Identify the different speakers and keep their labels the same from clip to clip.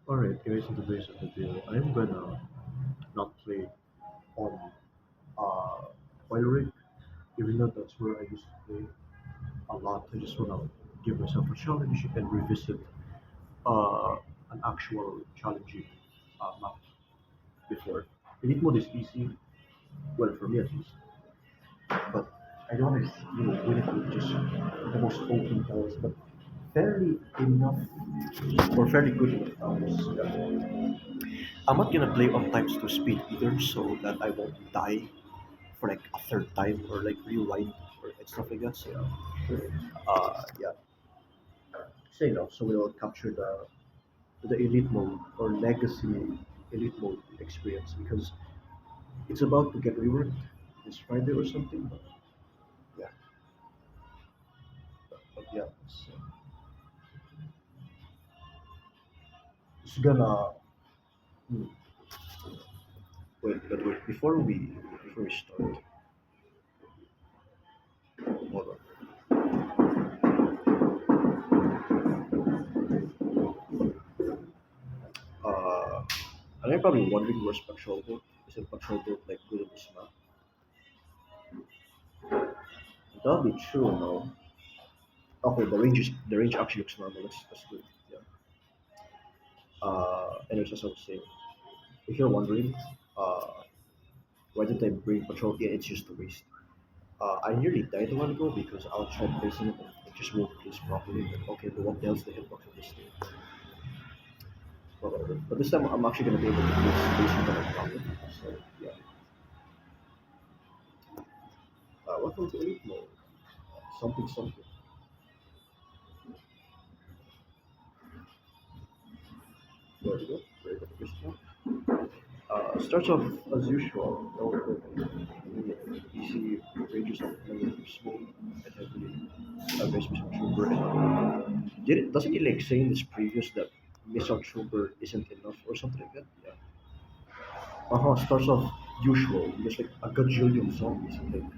Speaker 1: Alright, here's the base of the deal. I'm gonna not play on uh oil rig, even though that's where I used to play a lot. I just wanna give myself a challenge and revisit uh an actual challenging map before. Elite mode is easy, well for me at least, but I don't want to win it with just the most open powers, but fairly enough or fairly good enough powers. Yeah. I'm not gonna play on times to speed either, so that I won't die for like a third time or like rewind or and stuff like that. So yeah. So so we'll capture the elite mode or legacy elite mode experience because it's about to get reworked this Friday or something. But yeah, but yeah, it's gonna hmm, wait before we start. Hold on. Uh, and you're probably wondering where's patrol boat. Isn't patrol boat like good at this map? That'll be true, no? Okay, the range actually looks normal. That's good. Yeah. Anyways, as I was saying, if you're wondering, uh, why did I bring patrol? Yeah, it's just a waste. I nearly died a while ago because I was trying placing it and it just won't place properly. Like, okay, but what the hell's the hitbox of this thing? Whatever. But this time I'm actually gonna be able to place placing it properly. So yeah. Welcome to elite mode. Something something. There we go. Very good. First one. Starts off as usual. Easy ranges of small and heavily based Missile Trooper. Doesn't it like say in this previous that Missile Trooper isn't enough or something like that? Yeah. Starts off usual. There's like a gajillion zombies in like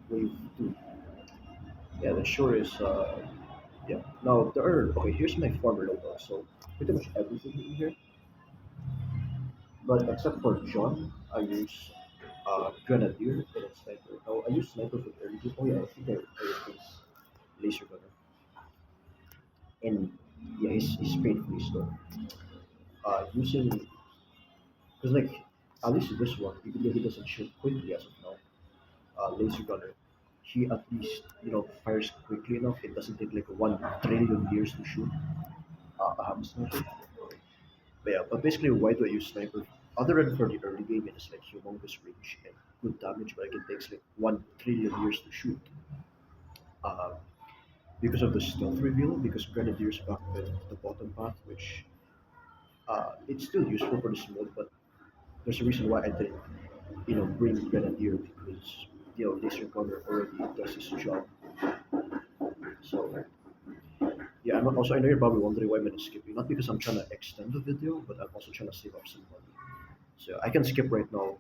Speaker 1: wave two. Yeah, that sure is. Yeah. Now there are okay. Here's my farmer loadout. So pretty much everything in here. But except for John, I use Grenadier and a Sniper. Oh, I use Sniper for early game. Oh yeah, I think I replace Laser Gunner. And yeah, he's painfully slow. Using, because like, at least this one, even though he doesn't shoot quickly as of now, Laser Gunner, he at least, fires quickly enough. It doesn't take like 1 trillion years to shoot a ham sniper. But yeah, but basically, why do I use sniper? Other than for the early game, it's like humongous range and good damage, but like it takes like 1 trillion years to shoot. Uh, because of the stealth reveal, because Grenadiers back with the bottom path, which it's still useful for this mode, but there's a reason why I didn't, bring Grenadier because Laser Gunner already does his job. So yeah, I know you're probably wondering why I'm skipping. Not because I'm trying to extend the video, but I'm also trying to save up some money. So I can skip right now,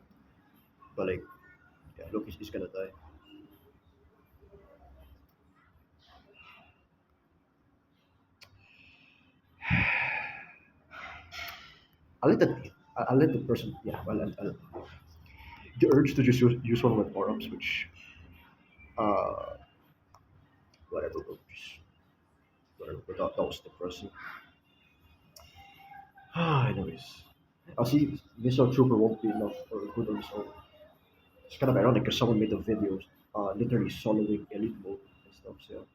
Speaker 1: but like, yeah, look, he's gonna die. I'll let that. I'll let the person. Yeah, well, the urge to just use one of my power ups, which uh, whatever, bro, just whatever. But that was depressing. Anyways, I'll see. Missile Trooper won't be enough or good on its own. It's kind of ironic because someone made a video, literally soloing elite mode and stuff. So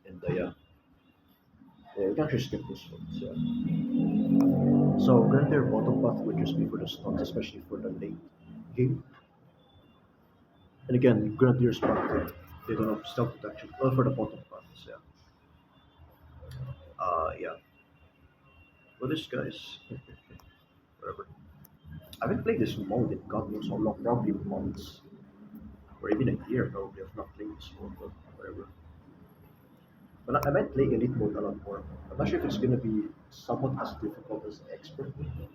Speaker 1: and yeah, yeah, we can actually skip this one. So Grenadier bottom path would just be for the stuns, especially for the late game. And again, Grenadiers back then, they don't have stealth protection. Well, for the bottom paths, yeah. Yeah. But this guy's whatever. I haven't played this mode in God knows how long, probably months or even a year probably of not playing this mode, but whatever. But I might play Elite mode a lot more. I'm not sure if it's gonna be somewhat as difficult as Expert mode,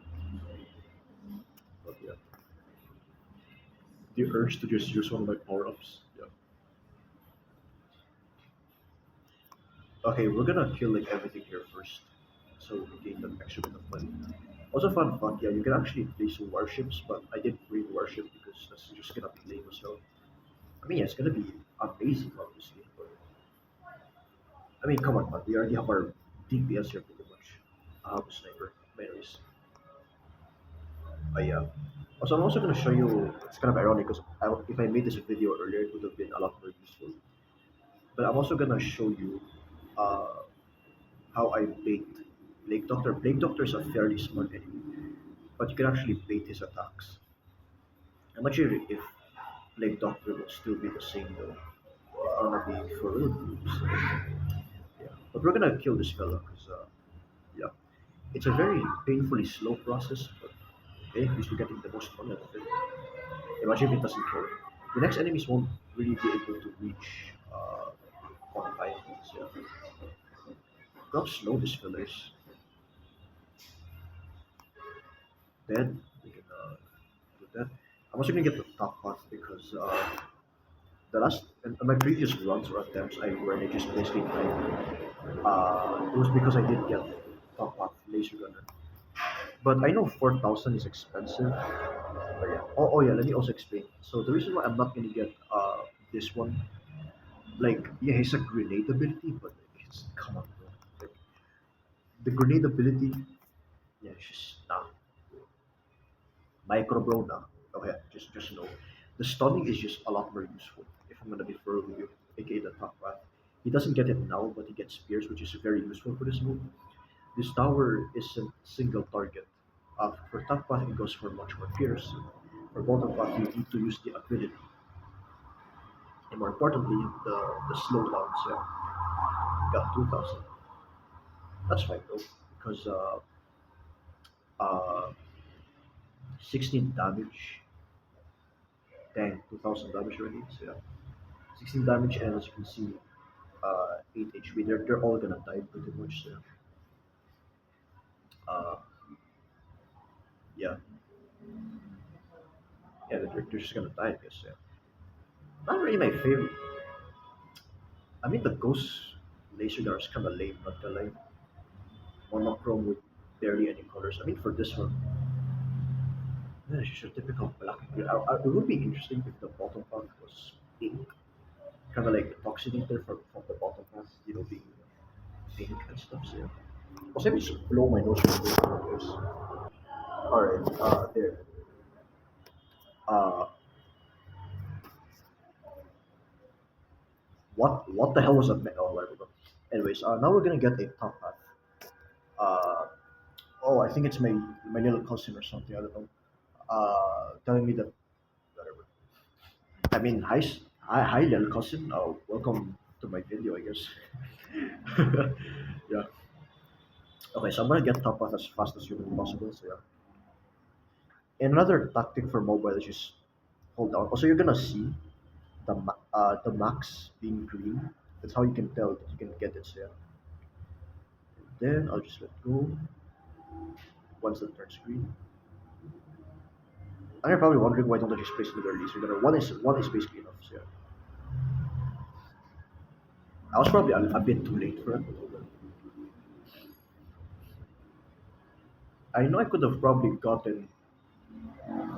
Speaker 1: but yeah. The urge to just use one of my power ups. Yeah. Okay, we're gonna kill like everything here first, so we gain the Also, fun fact, yeah, you can actually play some warships, but I didn't bring warship because that's just gonna be lame as hell. I mean, yeah, it's gonna be amazing, obviously, but I mean, come on, man, we already have our DPS here pretty much. I have a sniper, but anyways, yeah. Also, I'm also gonna show you. It's kind of ironic because if I made this video earlier, it would have been a lot more useful. But I'm also gonna show you uh, how I bait Blake Doctor. Blake Doctor is a fairly smart enemy, but you can actually bait his attacks. I'm not sure if Blake Doctor will still be the same though. I'm gonna be for real groups. Yeah, but we're gonna kill this fella because yeah, it's a very painfully slow process, but hey, at least we're getting the most fun out of it. Imagine if it doesn't kill. The next enemies won't really be able to reach on time. So, yeah. Look how slow this fella is. Then we can do that. I'm also gonna get the top path because the last in my previous runs or attempts I where I just basically died. It was because I didn't get top path laser gunner. But I know 4,000 is expensive. But yeah. Oh yeah. Let me also explain. So the reason why I'm not gonna get this one, like yeah, it's a grenade ability, but it's come on, bro. Like the grenade ability, yeah, it's just nah. Micro bro, nah. Okay, just know. The stunning is just a lot more useful. If I'm gonna be fair with you, aka the top path. He doesn't get it now, but he gets spears, which is very useful for this move. This tower isn't single target. For top path, it goes for much more pierce. For bottom path, you need to use the ability. And more importantly, the slowdowns. Yeah, got 2,000. That's fine though, because uh, 16 damage, dang, 2,000 damage already. So yeah, 16 damage, and as you can see, 8 HP. They're all gonna die pretty much. So uh, yeah, yeah, they're just gonna die. I guess. Yeah. Not really my favorite. I mean, the ghost laser gun is kind of lame. Not gonna lie, monochrome with barely any colors. I mean, for this one, yeah, it's just a typical black and green. It would be interesting if the bottom part was pink, kind of like the toxinator from the bottom part, being pink and stuff. So, yeah. Also, let me just blow my nose real quick. All right, there. Uh, what the hell was that? Oh, whatever. Bro. Anyways, now we're gonna get a top path. Uh, oh, I think it's my little cousin or something. I don't know. Telling me that whatever. I mean, hi, little cousin. Welcome to my video, I guess. Yeah. Okay, so I'm gonna get top path as fast as humanly possible. So yeah. And another tactic for mobile is just hold down. Also, you're gonna see the max being green. That's how you can tell that you can get it. So yeah. Then I'll just let go once it turns green. And you're probably wondering why don't I just place another laser gunner? One is basically enough. So yeah. I was probably a bit too late for it. I know I could have probably gotten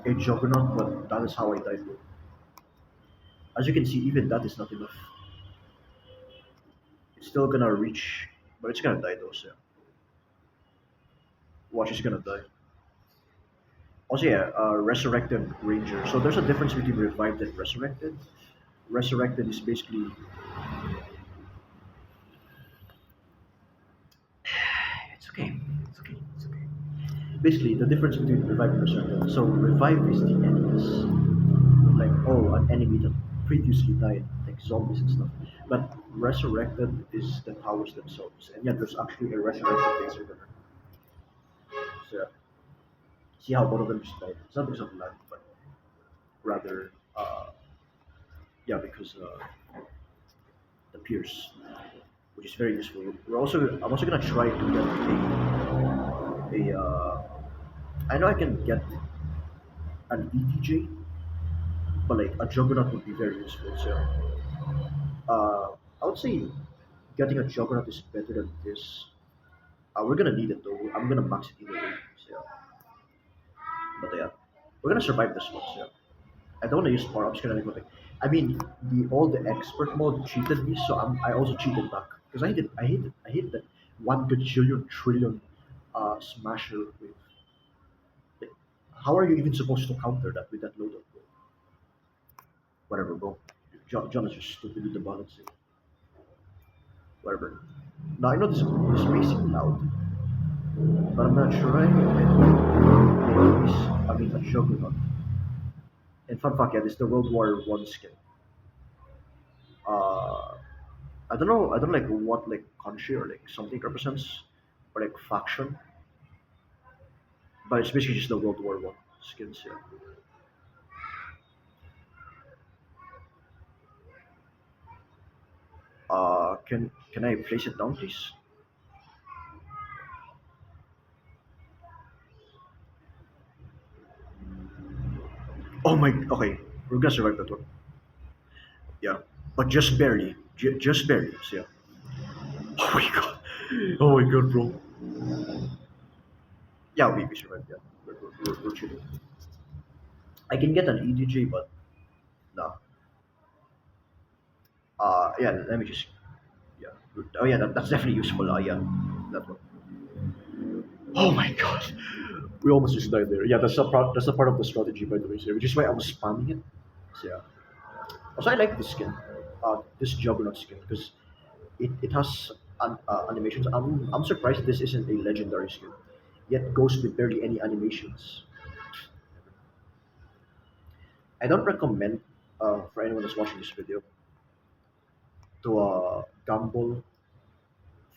Speaker 1: a juggernaut, but that is how I died. Bro. As you can see, even that is not enough. It's still gonna reach, but it's gonna die though. So yeah. Watch, it's gonna die. Also, yeah, resurrected ranger. So there's a difference between revived and resurrected. Resurrected is basically it's okay, it's okay, it's okay. Basically, the difference between revive and resurrected. So revive is the enemies, like oh, an enemy that previously died, like zombies and stuff. But resurrected is the towers themselves, and yeah, there's actually a resurrected laser gunner. So yeah, see how both of them just died. It's not because of lag, but rather, yeah, because the pierce, which is very useful. I'm also gonna try to get a. I know I can get an ETJ, but like a juggernaut would be very useful. So I would say getting a juggernaut is better than this. We're gonna need it though. I'm gonna max it either way. So, yeah. But yeah, we're gonna survive this one. So yeah. I don't want to use power ups kind of anything. I mean, the all the expert mode cheated me, so I also cheated back because I hated that 1 gajillion trillion smasher wave. Like, how are you even supposed to counter that with that loadout, bro? Whatever, bro. John is just stupid with the balancing. Whatever. Now I know this may seem loud, but I'm not sure I I mean, a juggernaut. And fun fact, yeah, this is the World War One skin. Uh, I don't know. I don't like what like country or like something it represents or like faction, but it's basically just the World War One skins here. Can I place it down, please? Oh my. Okay, we're gonna survive that one. Yeah, but just barely. Just barely. So yeah. Oh my god. Oh my god, bro. Yeah, we survived. Yeah, we're chilling. I can get an EDJ, but no. Yeah. Let me just. Yeah. Oh yeah, that's definitely useful. Yeah, that one. Oh my god. We almost just died there. Yeah, that's a part of the strategy, by the way, sir, which is why I was spamming it. So yeah. Also, I like this skin, this Juggernaut skin, because it has animations. I'm surprised this isn't a legendary skin, yet goes with barely any animations. I don't recommend for anyone that's watching this video to gamble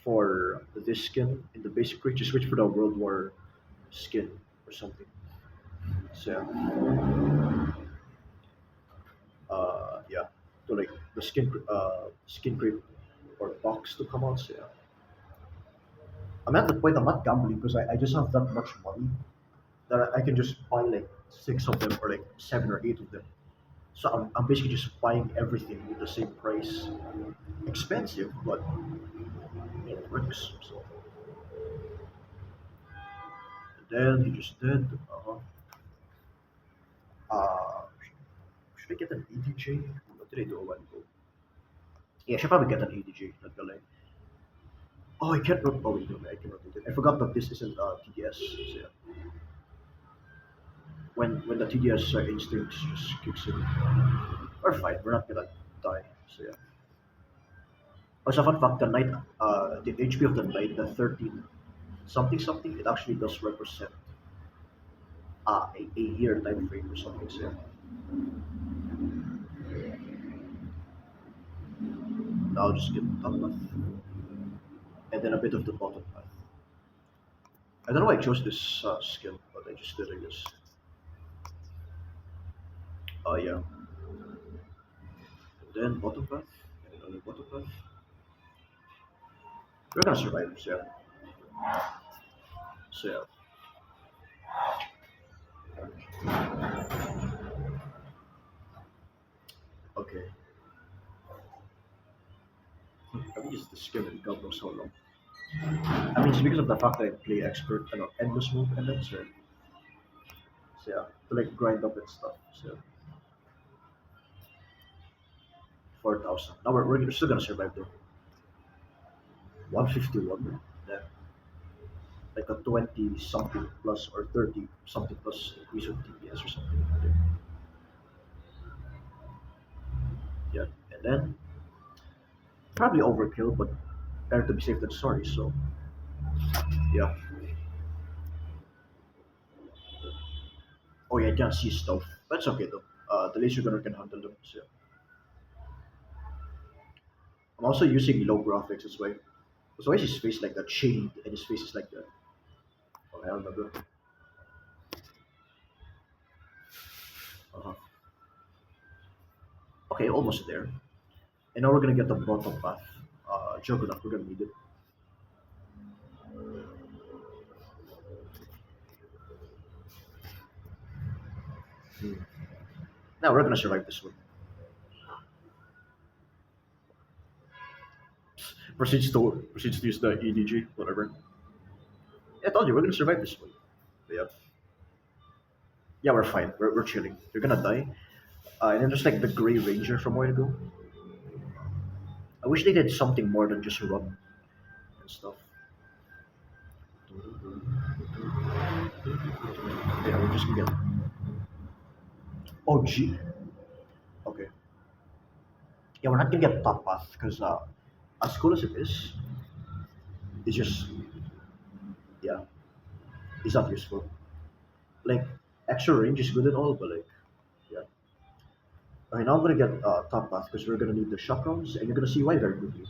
Speaker 1: for this skin in the basic range. Just wait for the World War skin or something. So yeah, to like the skin creep or box to come out. So yeah, I'm at the point I'm not gambling because I just have that much money that I can just buy like six of them or like seven or eight of them. So I'm basically just buying everything with the same price. Expensive, but it works. So then he just did. Uh, should I get an EDJ? What did I do a while ago? Yeah, I should probably get an EDJ. Not gonna lie. Oh, I can't. Oh, wait, no, I cannot do it. I forgot that this isn't TDS. So yeah. When the TDS instincts just kicks in, we're fine. We're not gonna die. So yeah. Also, fun fact: the HP of the knight, the 13 something something, it actually does represent a year time frame or something. So yeah. Now I'll just get the top path and then a bit of the bottom path. I don't know why I chose this skill, but I just did. I guess. Yeah. Then bottom path and another bottom path. We're gonna survive. So yeah. So yeah. Okay. I've used the skill in God knows how long. I mean, it's because of the fact that I play expert and endless move and then so yeah, to like grind up and stuff. So 4,000. Now we're still gonna survive though. 151. Yeah, like a 20 something plus or 30 something plus increase of TPS or something. Yeah, and then probably overkill, but better to be safe than sorry. So yeah. Oh yeah, I can't see stuff. That's okay though. The laser gunner can handle them. So yeah. I'm also using low graphics as well. So why is his face like that shaded and his face is like that? Oh hell no, bro. Uh-huh. Okay, almost there. And now we're gonna get the bottom path. Juggernaut, we're gonna need it. Hmm. Now we're gonna survive this one. Proceeds to use the EDG, whatever. Yeah, I told you we're gonna survive this one. But yeah. Yeah, we're fine. We're chilling. You're gonna die. And then there's like the Grey Ranger from where to go. I wish they did something more than just run and stuff. Yeah, we're just gonna get. Oh, gee. Okay. Yeah, we're not gonna get top path because as cool as it is, it's just yeah, it's not useful. Like extra range is good and all, but like yeah. Okay, now I'm gonna get top path because we're gonna need the shock rounds, and you're gonna see why very quickly.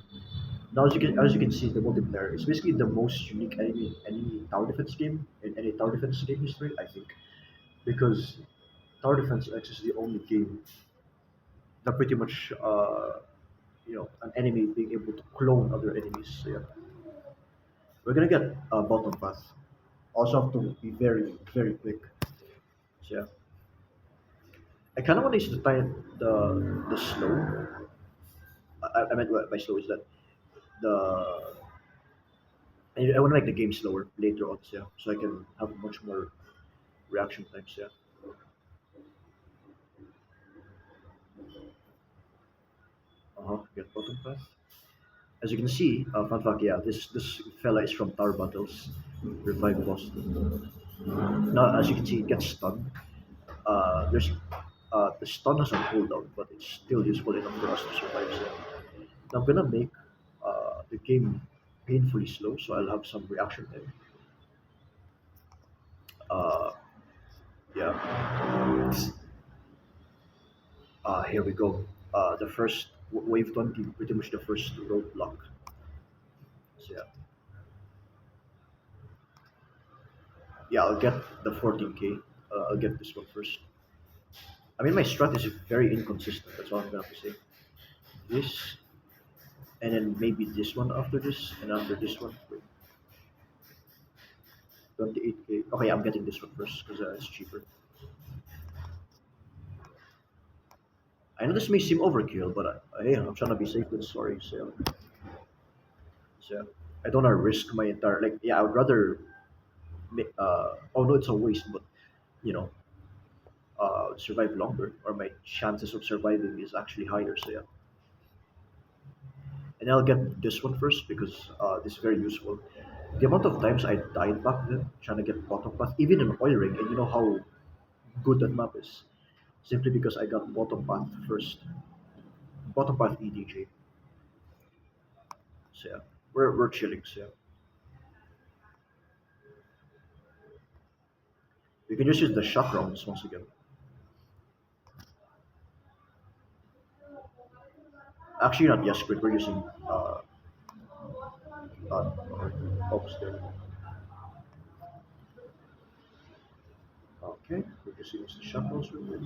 Speaker 1: Now, as you can see, the multiplayer is basically the most unique any tower defense game in any tower defense game history, I think, because Tower Defense X is the only game that pretty much an enemy being able to clone other enemies. So yeah, we're gonna get bottom path. Also have to be very very quick. So yeah, I kind of want to use the time the slow. I meant by slow is that the I want to make the game slower later on. So yeah, so I can have much more reaction times. Yeah. Get bottom path. As you can see, fun fact, yeah, this fella is from Tower Battles, Revive Boston. Now, as you can see, it gets stunned. There's the stun has a cooldown, but it's still useful enough for us to survive. So now I'm gonna make the game painfully slow, so I'll have some reaction time. Uh, yeah. Here we go. The first wave 20, pretty much the first roadblock. So yeah, I'll get the 14k. I'll get this one first. I mean, my strat is very inconsistent. That's all I'm gonna have to say. This, and then maybe this one after this, and after this one. Wait, 28k. Okay, I'm getting this one first because it's cheaper. I know this may seem overkill, but hey, I'm trying to be safe than sorry. So I don't want to risk my entire like. Yeah, I would rather. Oh no, it's a waste, but you know, survive longer, or my chances of surviving is actually higher. So yeah, and I'll get this one first because this is very useful. The amount of times I died back then trying to get bottom path, even in oil ring, and you know how good that map is, simply because I got bottom path first, bottom path EDJ. So yeah, we're chilling. So yeah, we can just use the shock rounds once again. Actually, not yes, but we're using ops there. Okay, we're just using the shock rounds real quick.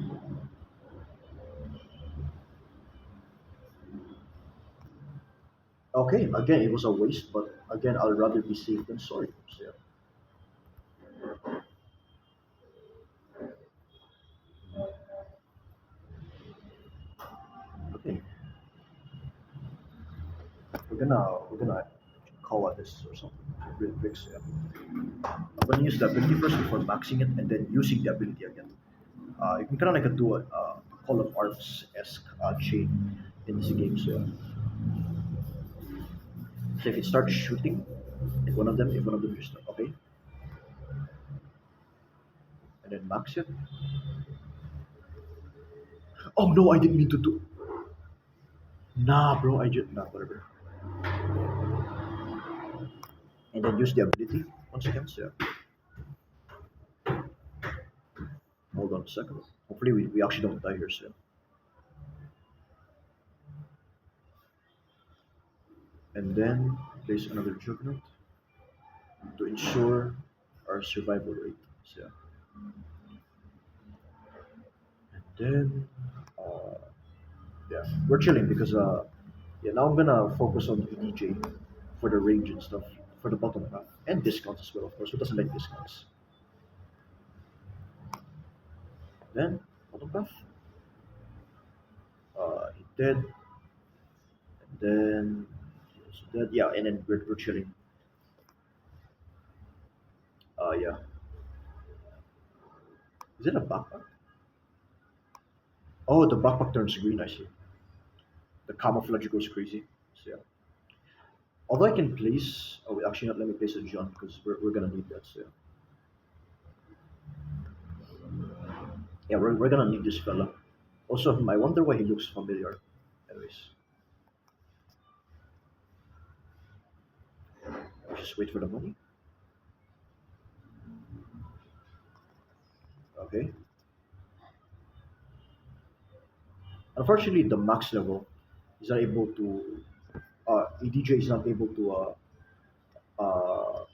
Speaker 1: Okay, again, it was a waste, but again, I'll rather be safe than sorry. So yeah. Okay, we're gonna call it this or something real quick. So yeah. I'm gonna use the ability first before maxing it, and then using the ability again. You can kind of like do a Call of Arms esque chain in this game. So if it starts shooting at one of them, if one of them just okay, and then max it. Oh no, I didn't mean to do. Nah, bro, I just nah whatever. And then use the ability once again. So hold on a second. Hopefully we actually don't die here soon. And then place another juggernaut to ensure our survival rate. So and then uh, yeah, we're chilling because yeah, now I'm gonna focus on EDJ for the range and stuff for the bottom path and discounts as well. Of course, who doesn't like discounts? Then bottom path, he dead, and then he also dead. Yeah, and then we're chilling. Yeah, Is it a backpack? Oh, the backpack turns green. I see. The camouflage goes crazy. So yeah. Although I can place. Oh, wait, actually, not. Let me place a John because we're gonna need that. So yeah, we're gonna need this fella. Also, I wonder why he looks familiar. Anyways, just wait for the money. Okay. Unfortunately, the max level is not able to. EDJ is not able to uh,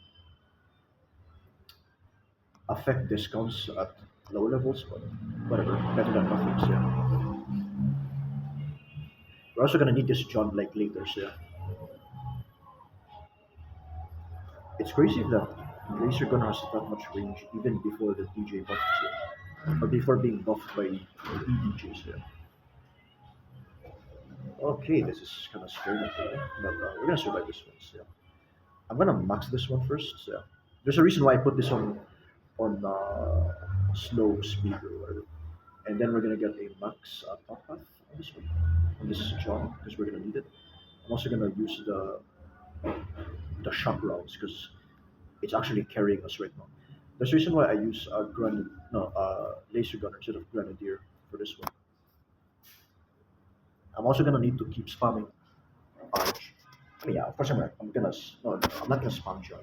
Speaker 1: affect discounts at lower levels, but whatever, better than nothing. So yeah. We're also gonna need this job like later. So yeah. It's crazy that Laser Gunner has that much range even before the DJ buff, so yeah. Or before being buffed by EDJs. So yeah. Okay, this is kind of scary, but we're gonna survive this one. So yeah. I'm gonna max this one first. So yeah. There's a reason why I put this on slow speed or whatever. And then we're gonna get a max top path on this one. On this job because we're gonna need it. I'm also gonna use the shock rounds because it's actually carrying us right now. There's a reason why I use laser gunner instead of grenadier for this one. I'm also gonna need to keep spamming arch. I mean, yeah, of course I'm gonna no, I'm not gonna spam joy.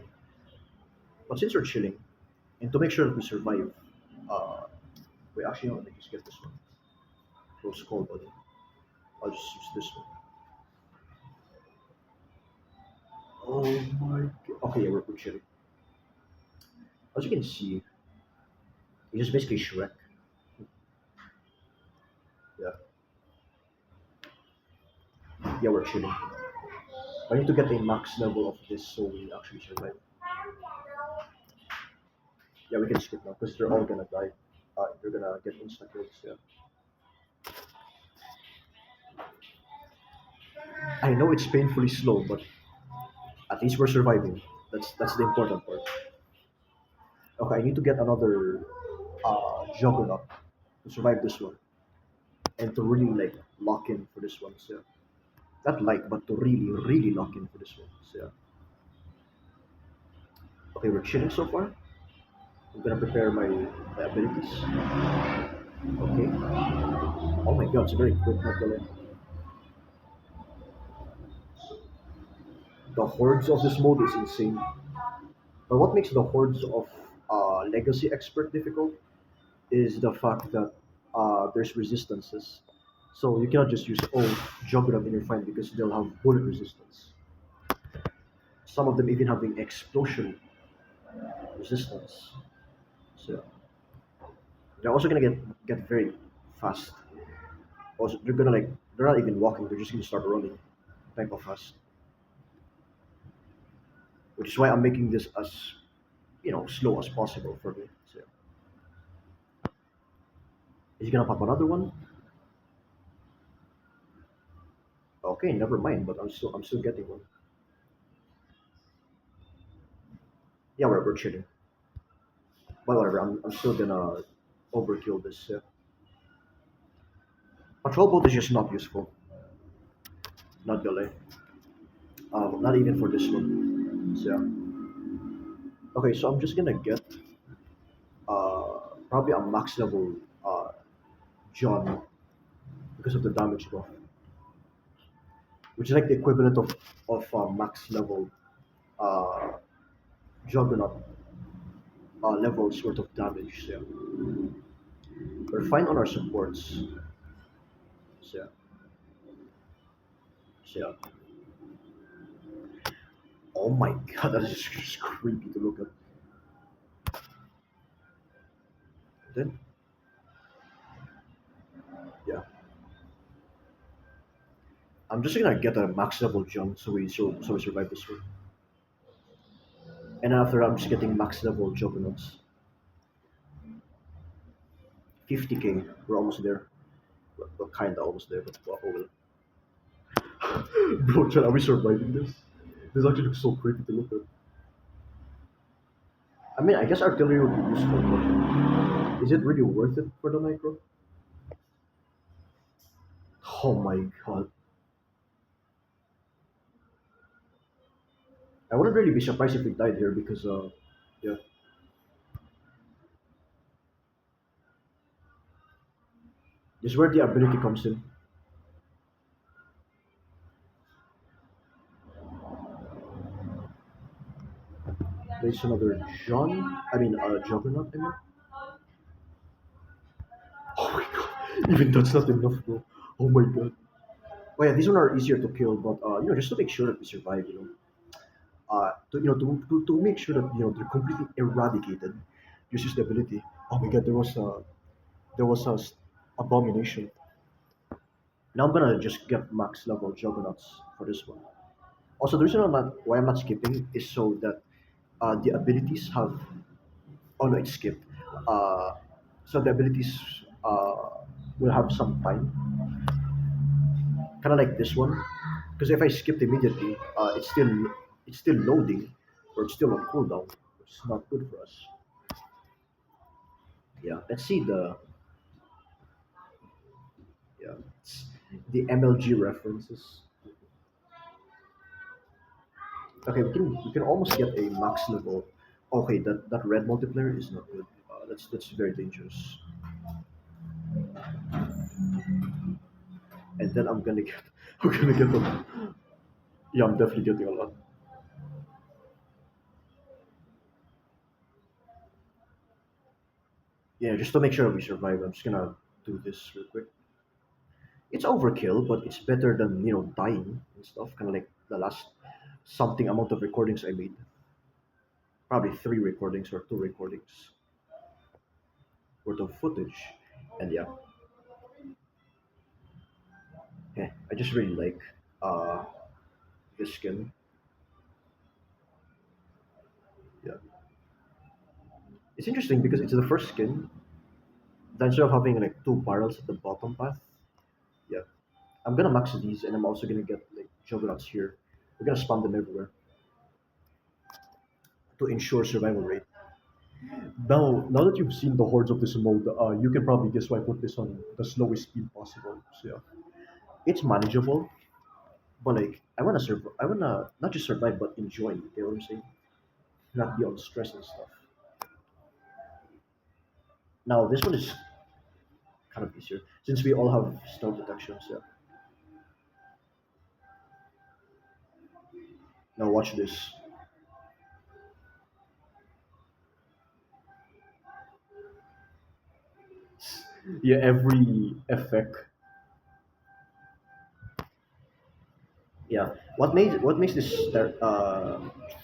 Speaker 1: But since we're chilling, and to make sure that we survive, uh, wait, actually, no, let me just get this one. Close call, buddy. I'll just use this one. Oh my god. Okay, yeah, we're chilling. As you can see, it's just basically Shrek. Yeah, yeah, we're chilling. I need to get a max level of this so we actually survive. Yeah, we can skip now because they're all gonna die. They're gonna get insta kills. Yeah, I know it's painfully slow, but at least we're surviving. That's the important part. Okay, I need to get another juggernaut to survive this one and to really like lock in for this one. So not like, but to really lock in for this one. So yeah. Okay, we're chilling so far. I'm gonna prepare my abilities. Okay. Oh my god, it's very quick, not gonna lie. The hordes of this mode is insane. But what makes the hordes of Legacy Expert difficult is the fact that there's resistances. So you cannot just use Juggernaut in your fight because they'll have bullet resistance. Some of them even having explosion resistance. So they're also gonna get very fast. Also, they're gonna like they're not even walking; they're just gonna start running, type of fast. Which is why I'm making this as slow as possible for me. So is he gonna pop another one? Okay, never mind. But I'm still getting one. Yeah, we're chilling. But whatever. I'm still gonna overkill this. Patrol boat is just not useful. Not gonna lie. Not even for this one. So yeah. Okay, so I'm just gonna get probably a max level John because of the damage buff, which is like the equivalent of max level uh, Juggernaut levels worth of damage. So yeah. We're fine on our supports. So yeah. So yeah. Oh my god, that is just creepy to look at. Then yeah, I'm just gonna get a max level jump so we survive this one. And after I'm just getting max level juggernauts. 50k, we're almost there. We're kinda almost there, but oh well. Bro, Chad, are we surviving this? This actually looks so creepy to look at. I mean, I guess artillery would be useful, but is it really worth it for the micro? Oh my god. I wouldn't really be surprised if we died here because, yeah, this is where the ability comes in. There's another Juggernaut, I mean. Oh my god, even that's not enough, bro. Oh my god. Well, yeah, these one are easier to kill, but just to make sure that we survive, to make sure that they're completely eradicated. Just use the ability. Oh my god, there was a abomination. Now I'm gonna just get max level juggernauts for this one. Also, the reason why I'm not skipping is so that the abilities have. Oh no, it's skipped. Uh, so the abilities will have some time, kind of like this one. Because if I skipped immediately, it's still loading, or it's still on cooldown, which is not good for us. Yeah, let's see the MLG references. Okay, we can almost get a max level. Okay, that red multiplayer is not good. That's very dangerous. And then I'm gonna get I'm gonna get them. Yeah, I'm definitely getting a lot. Yeah, just to make sure we survive, I'm just gonna do this real quick. It's overkill, but it's better than dying and stuff. Kind of like the last something amount of recordings I made. Probably three recordings or two recordings worth of footage. And yeah, I just really like uh this skin. Yeah, it's interesting because it's the first skin that instead of having like two barrels at the bottom path. Yeah, I'm gonna max these, and I'm also gonna get like juggernauts here. We're gonna spawn them everywhere to ensure survival rate. Now that you've seen the hordes of this mode, you can probably guess why I put this on the slowest speed possible. So yeah, it's manageable, but like I wanna not just survive but enjoy. You know what I'm saying? Not be on stress and stuff. Now this one is kind of easier since we all have stealth detections. Yeah. Now watch this. Yeah, every effect. Yeah. What makes this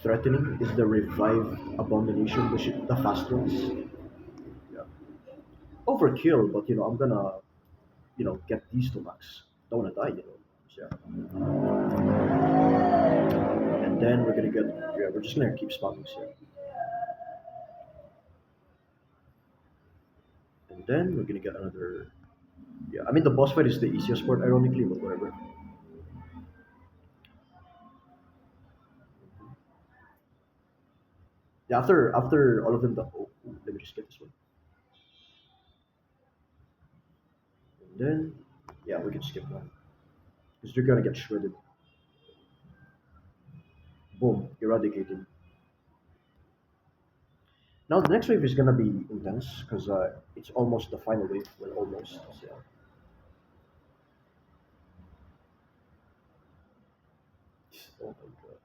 Speaker 1: threatening is the revived abomination, the fast ones. Yeah. Overkill, but I'm gonna get these two max. Don't wanna die. So, yeah. And then we're just gonna keep spawning here. And then we're gonna get another. Yeah, I mean the boss fight is the easiest part, ironically, but whatever. Yeah, after all of them, let me just get this one. And then, yeah, we can skip one because you're gonna get shredded. Boom, eradicated. Now the next wave is gonna be intense because it's almost the final wave. Well, almost. So, yeah. Oh my god.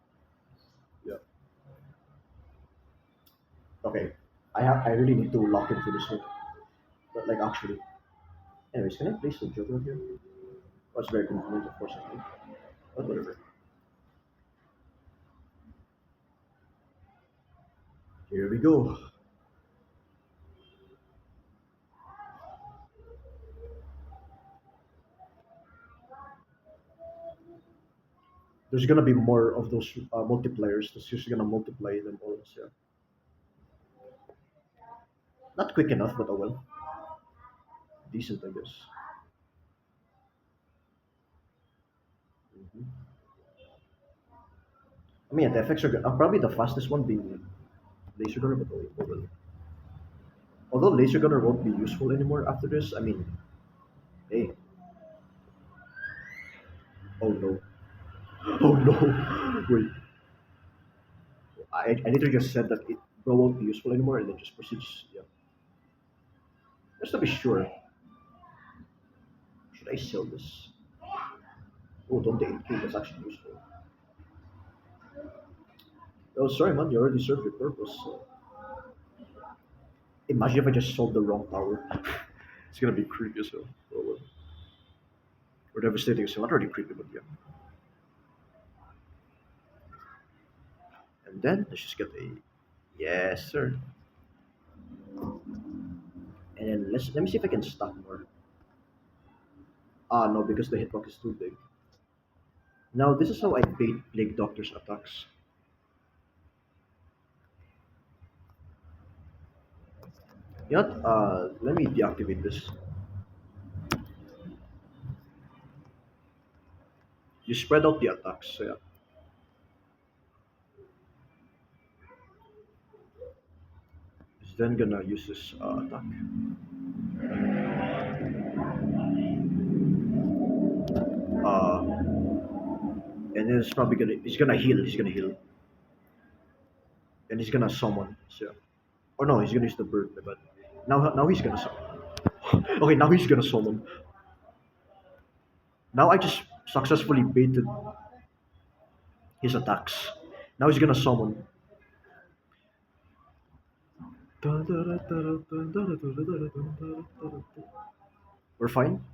Speaker 1: Yeah. Okay. I really need to lock into this one. But like actually. Anyways, can I place the joker here? Oh, it's very convenient, of course I can. But whatever. Here we go. There's gonna be more of those multipliers. That's just gonna multiply them all. So, yeah. Not quick enough, but oh well. Decent, I guess. I mean, yeah, the effects are good. Probably the fastest one being laser gunner, but oh well. Although laser gunner won't be useful anymore after this, I mean, hey, oh no, oh no, wait, I literally just said that it bro won't be useful anymore, and then just proceeds. Yeah, just to be sure, should I sell this? Oh, don't take it. That's actually useful. Oh, sorry, man, you already served your purpose. So. Imagine if I just sold the wrong tower. It's gonna be creepy as hell. Oh, well. Or devastating as hell. Not already creepy, but yeah. And then let's just get a yes, sir. And then let me see if I can stack more. Ah, no, because the hitbox is too big. Now this is how I bait Plague Doctor's attacks. You know what? Let me deactivate this. You spread out the attacks. So yeah, it's then gonna use this attack. Uh, and then it's probably gonna he's gonna heal. He's gonna heal, and he's gonna summon. So yeah. Or no, he's gonna use the bird. But now he's gonna summon. Okay, now he's gonna summon. Now I just successfully baited his attacks. Now he's gonna summon. We're fine.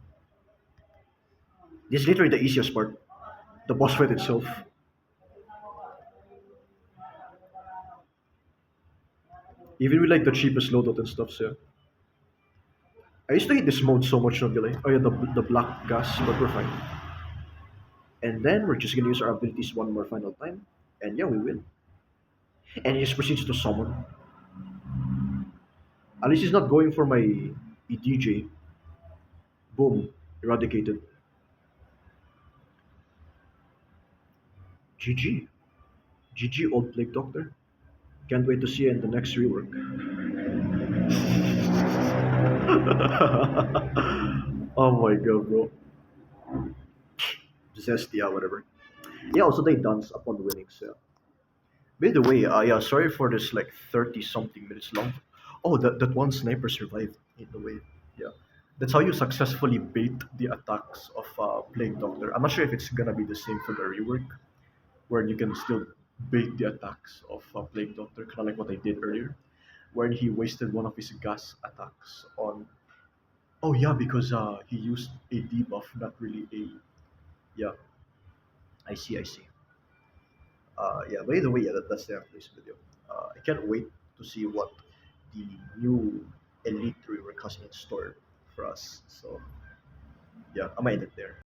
Speaker 1: This is literally the easiest part. The boss fight itself. Even with like the cheapest loadout and stuff, so I used to hate this mode so much, not gonna lie. Oh yeah, the black gas, but we're fine. And then we're just gonna use our abilities one more final time. And yeah, we win. And he just proceeds to summon. At least he's not going for my EDJ. Boom. Eradicated. GG. GG, old Plague Doctor. Can't wait to see you in the next rework. Oh my god, bro. Zestia, whatever. Yeah, also they dance upon winning, so. By the way, yeah, sorry for this like 30 something minutes long. Oh, that one sniper survived in the way. Yeah. That's how you successfully bait the attacks of Plague Doctor. I'm not sure if it's gonna be the same for the rework, where you can still bait the attacks of Plague Doctor, kind of like what I did earlier, where he wasted one of his gas attacks on. Oh yeah, because he used a debuff, not really a. Yeah, I see, I see. Yeah, by the way, yeah, that's the end of this video. I can't wait to see what the new Elite rework has in store for us. So, yeah, I might end it there.